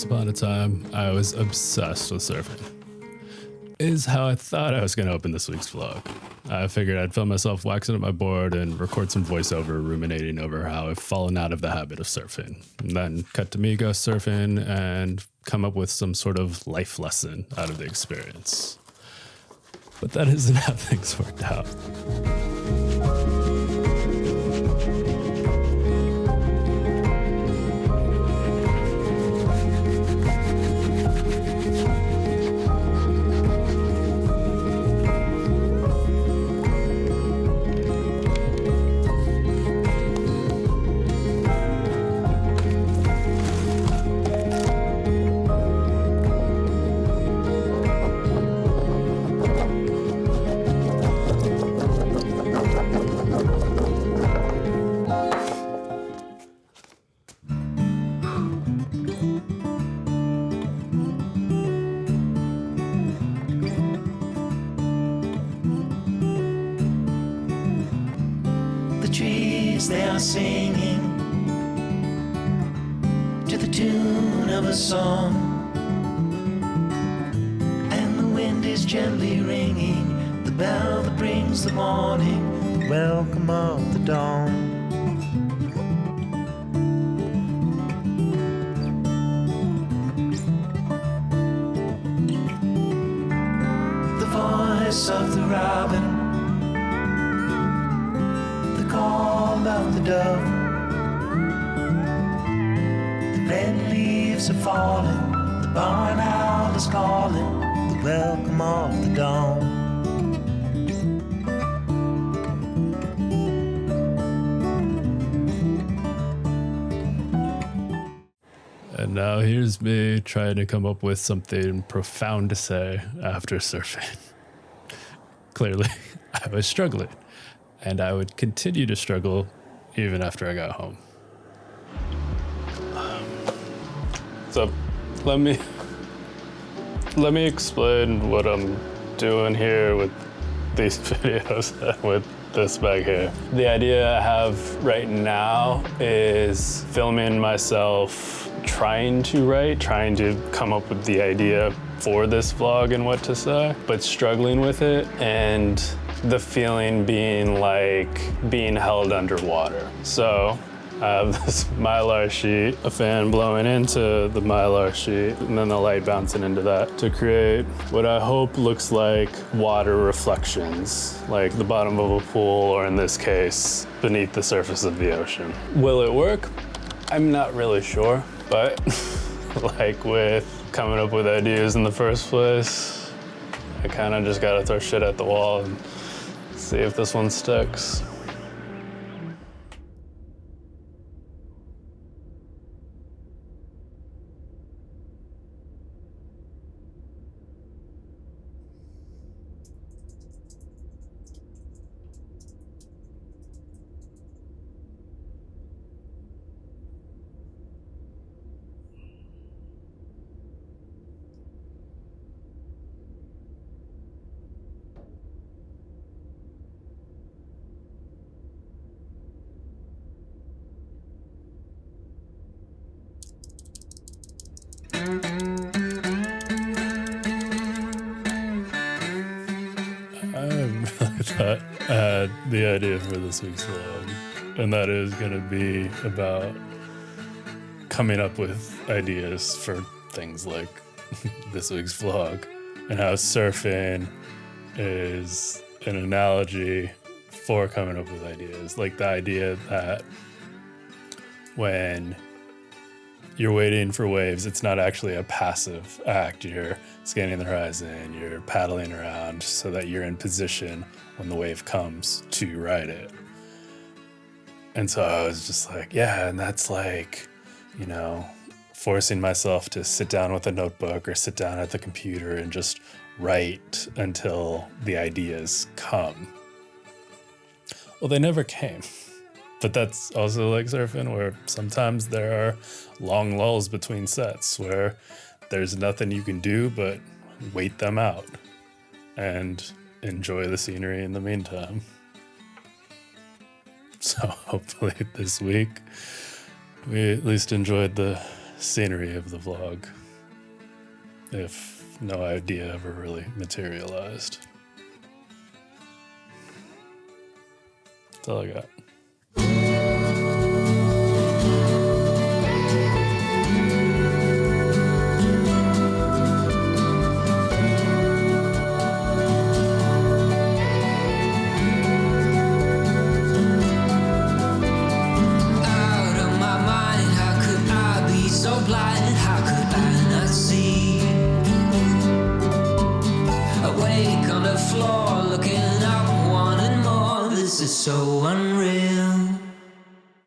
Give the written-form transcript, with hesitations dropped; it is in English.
Once upon a time, I was obsessed with surfing. Is how I thought I was going to open this week's vlog. I figured I'd film myself waxing up my board and record some voiceover ruminating over how I've fallen out of the habit of surfing. And then cut to me go surfing and come up with some sort of life lesson out of the experience. But that isn't how things worked out. They are singing to the tune of a song, and the wind is gently ringing the bell that brings the morning, the welcome of the dawn. The voice of the robin, call of the dove, the red leaves are falling, the barn owl is calling, the welcome of the dawn. And now here's me trying to come up with something profound to say after surfing. Clearly, I was struggling. And I would continue to struggle even after I got home. So let me explain what I'm doing here with these videos and with this bag here. The idea I have right now is filming myself trying to come up with the idea for this vlog and what to say, but struggling with it, and the feeling being like being held underwater. So I have this Mylar sheet, a fan blowing into the Mylar sheet, and then the light bouncing into that to create what I hope looks like water reflections, like the bottom of a pool, or in this case, beneath the surface of the ocean. Will it work? I'm not really sure, but like with coming up with ideas in the first place, I kind of just gotta throw shit at the wall and see if this one sticks. I really thought I had the idea for this week's vlog, and that is going to be about coming up with ideas for things like this week's vlog, and how surfing is an analogy for coming up with ideas. Like the idea that when you're waiting for waves, it's not actually a passive act. You're scanning the horizon, you're paddling around so that you're in position when the wave comes to ride it. And so I was just like, yeah, and that's like, you know, forcing myself to sit down with a notebook or sit down at the computer and just write until the ideas come. Well, they never came. But that's also like surfing, where sometimes there are long lulls between sets where there's nothing you can do but wait them out and enjoy the scenery in the meantime. So hopefully this week we at least enjoyed the scenery of the vlog, if no idea ever really materialized. That's all I got. Floor looking up, wanting more. This is so unreal.